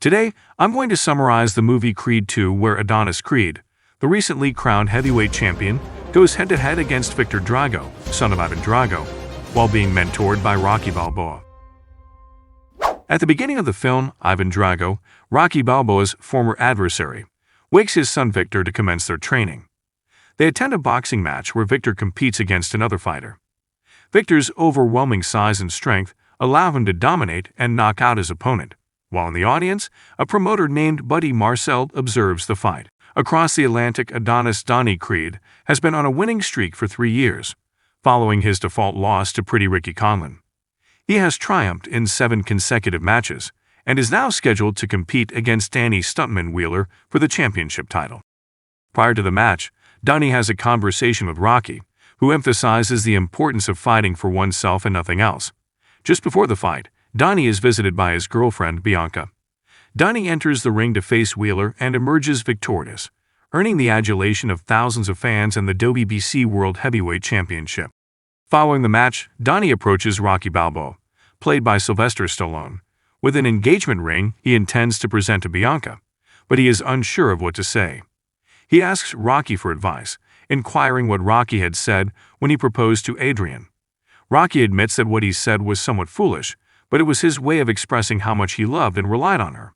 Today, I'm going to summarize the movie Creed 2, where Adonis Creed, the recently crowned heavyweight champion, goes head-to-head against Victor Drago, son of Ivan Drago, while being mentored by Rocky Balboa. At the beginning of the film, Ivan Drago, Rocky Balboa's former adversary, wakes his son Victor to commence their training. They attend a boxing match where Victor competes against another fighter. Victor's overwhelming size and strength allow him to dominate and knock out his opponent, while in the audience, a promoter named Buddy Marcel observes the fight. Across the Atlantic, Adonis Creed has been on a winning streak for 3 years, following his default loss to Pretty Ricky Conlon. He has triumphed in 7 consecutive matches and is now scheduled to compete against Danny "Stuntman" Wheeler for the championship title. Prior to the match, Donnie has a conversation with Rocky, who emphasizes the importance of fighting for oneself and nothing else. Just before the fight, Donnie is visited by his girlfriend, Bianca. Donnie enters the ring to face Wheeler and emerges victorious, earning the adulation of thousands of fans and the WBC World Heavyweight Championship. Following the match, Donnie approaches Rocky Balboa, played by Sylvester Stallone. With an engagement ring he intends to present to Bianca, but he is unsure of what to say. He asks Rocky for advice, inquiring what Rocky had said when he proposed to Adrian. Rocky admits that what he said was somewhat foolish, but it was his way of expressing how much he loved and relied on her.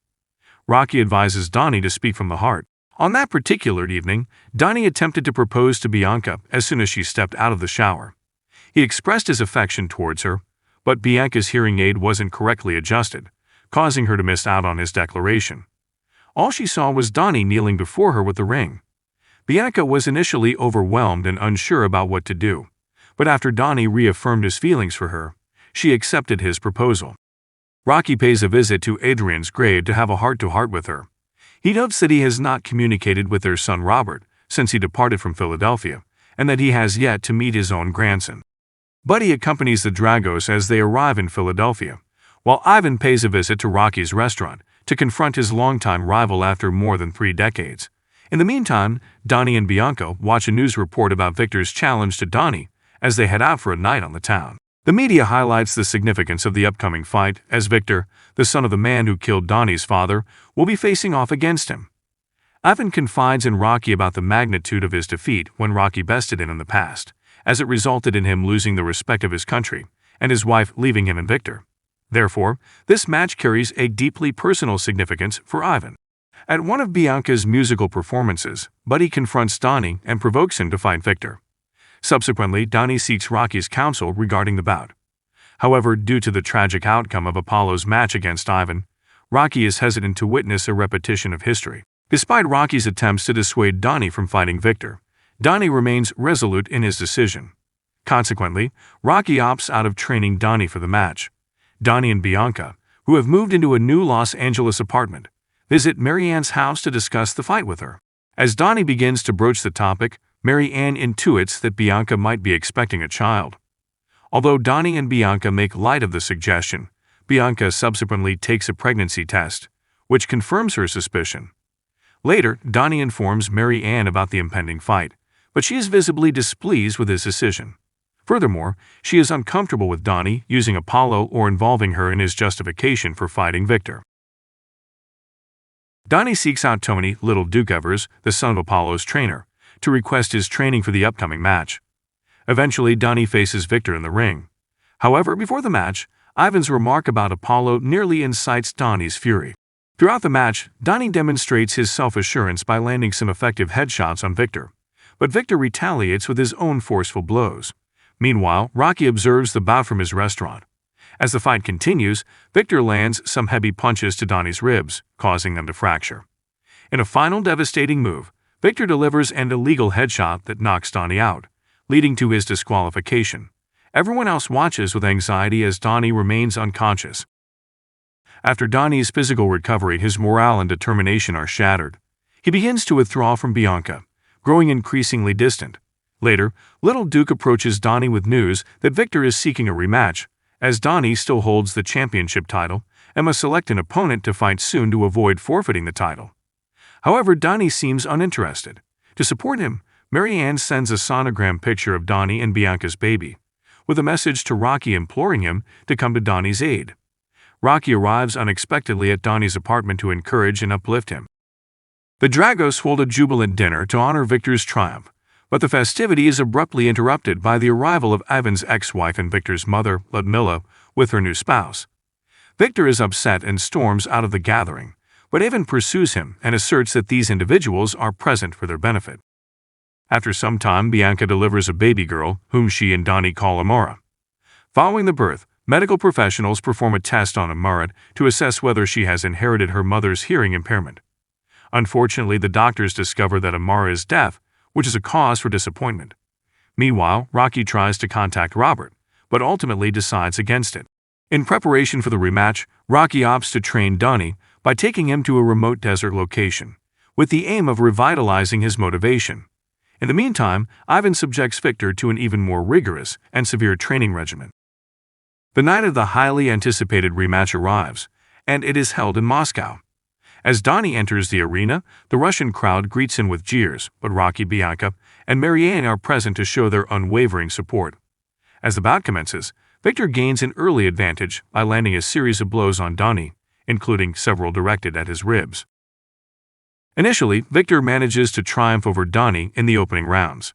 Rocky advises Donnie to speak from the heart. On that particular evening, Donnie attempted to propose to Bianca as soon as she stepped out of the shower. He expressed his affection towards her, but Bianca's hearing aid wasn't correctly adjusted, causing her to miss out on his declaration. All she saw was Donnie kneeling before her with the ring. Bianca was initially overwhelmed and unsure about what to do, but after Donnie reaffirmed his feelings for her, she accepted his proposal. Rocky pays a visit to Adrian's grave to have a heart-to-heart with her. He notes that he has not communicated with their son Robert since he departed from Philadelphia, and that he has yet to meet his own grandson. Buddy accompanies the Dragos as they arrive in Philadelphia, while Ivan pays a visit to Rocky's restaurant to confront his longtime rival after more than 3 decades. In the meantime, Donnie and Bianca watch a news report about Victor's challenge to Donnie as they head out for a night on the town. The media highlights the significance of the upcoming fight, as Victor, the son of the man who killed Donnie's father, will be facing off against him. Ivan confides in Rocky about the magnitude of his defeat when Rocky bested him in the past, as it resulted in him losing the respect of his country and his wife leaving him and Victor. Therefore, this match carries a deeply personal significance for Ivan. At one of Bianca's musical performances, Buddy confronts Donnie and provokes him to fight Victor. Subsequently, Donnie seeks Rocky's counsel regarding the bout. However, due to the tragic outcome of Apollo's match against Ivan, Rocky is hesitant to witness a repetition of history. Despite Rocky's attempts to dissuade Donnie from fighting Victor, Donnie remains resolute in his decision. Consequently, Rocky opts out of training Donnie for the match. Donnie and Bianca, who have moved into a new Los Angeles apartment, visit Mary Ann's house to discuss the fight with her. As Donnie begins to broach the topic, Mary Ann intuits that Bianca might be expecting a child. Although Donnie and Bianca make light of the suggestion, Bianca subsequently takes a pregnancy test, which confirms her suspicion. Later, Donnie informs Mary Ann about the impending fight, but she is visibly displeased with his decision. Furthermore, she is uncomfortable with Donnie using Apollo or involving her in his justification for fighting Victor. Donnie seeks out Tony "Little Duke" Evers, the son of Apollo's trainer, to request his training for the upcoming match. Eventually, Donnie faces Victor in the ring. However, before the match, Ivan's remark about Apollo nearly incites Donnie's fury. Throughout the match, Donnie demonstrates his self-assurance by landing some effective headshots on Victor, but Victor retaliates with his own forceful blows. Meanwhile, Rocky observes the bout from his restaurant. As the fight continues, Victor lands some heavy punches to Donnie's ribs, causing them to fracture. In a final devastating move, Victor delivers an illegal headshot that knocks Donnie out, leading to his disqualification. Everyone else watches with anxiety as Donnie remains unconscious. After Donnie's physical recovery, his morale and determination are shattered. He begins to withdraw from Bianca, growing increasingly distant. Later, Little Duke approaches Donnie with news that Victor is seeking a rematch, as Donnie still holds the championship title and must select an opponent to fight soon to avoid forfeiting the title. However, Donnie seems uninterested. To support him, Mary Ann sends a sonogram picture of Donnie and Bianca's baby, with a message to Rocky imploring him to come to Donnie's aid. Rocky arrives unexpectedly at Donnie's apartment to encourage and uplift him. The Dragos hold a jubilant dinner to honor Victor's triumph, but the festivity is abruptly interrupted by the arrival of Ivan's ex-wife and Victor's mother, Ludmilla, with her new spouse. Victor is upset and storms out of the gathering, but Ivan pursues him and asserts that these individuals are present for their benefit. After some time, Bianca delivers a baby girl, whom she and Donnie call Amara. Following the birth, medical professionals perform a test on Amara to assess whether she has inherited her mother's hearing impairment. Unfortunately, the doctors discover that Amara is deaf, which is a cause for disappointment. Meanwhile, Rocky tries to contact Robert, but ultimately decides against it. In preparation for the rematch, Rocky opts to train Donnie by taking him to a remote desert location, with the aim of revitalizing his motivation. In the meantime, Ivan subjects Victor to an even more rigorous and severe training regimen. The night of the highly anticipated rematch arrives, and it is held in Moscow. As Donnie enters the arena, the Russian crowd greets him with jeers, but Rocky, Bianca, and Marianne are present to show their unwavering support. As the bout commences, Victor gains an early advantage by landing a series of blows on Donnie, including several directed at his ribs. Initially, Victor manages to triumph over Donnie in the opening rounds.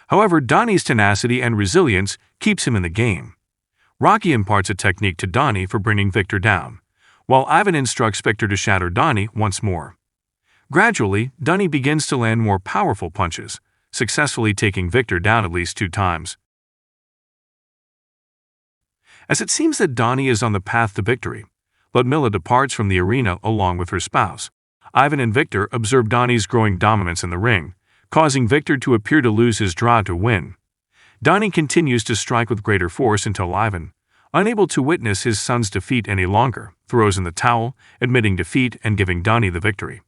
However, Donnie's tenacity and resilience keeps him in the game. Rocky imparts a technique to Donnie for bringing Victor down, while Ivan instructs Victor to shatter Donnie once more. Gradually, Donnie begins to land more powerful punches, successfully taking Victor down at least 2 times. As it seems that Donnie is on the path to victory, Ludmilla departs from the arena along with her spouse. Ivan and Victor observe Donnie's growing dominance in the ring, causing Victor to appear to lose his draw to win. Donnie continues to strike with greater force until Ivan, unable to witness his son's defeat any longer, throws in the towel, admitting defeat and giving Donnie the victory.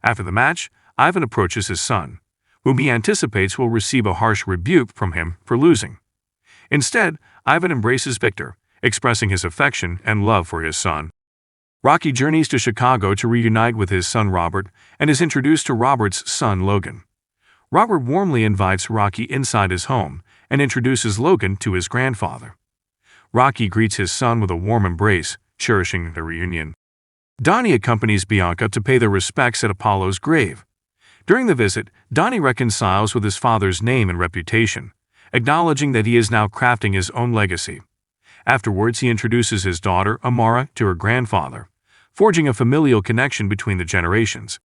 After the match, Ivan approaches his son, whom he anticipates will receive a harsh rebuke from him for losing. Instead, Ivan embraces Victor, expressing his affection and love for his son. Rocky journeys to Chicago to reunite with his son Robert and is introduced to Robert's son Logan. Robert warmly invites Rocky inside his home and introduces Logan to his grandfather. Rocky greets his son with a warm embrace, cherishing the reunion. Donnie accompanies Bianca to pay their respects at Apollo's grave. During the visit, Donnie reconciles with his father's name and reputation, acknowledging that he is now crafting his own legacy. Afterwards, he introduces his daughter, Amara, to her grandfather, forging a familial connection between the generations.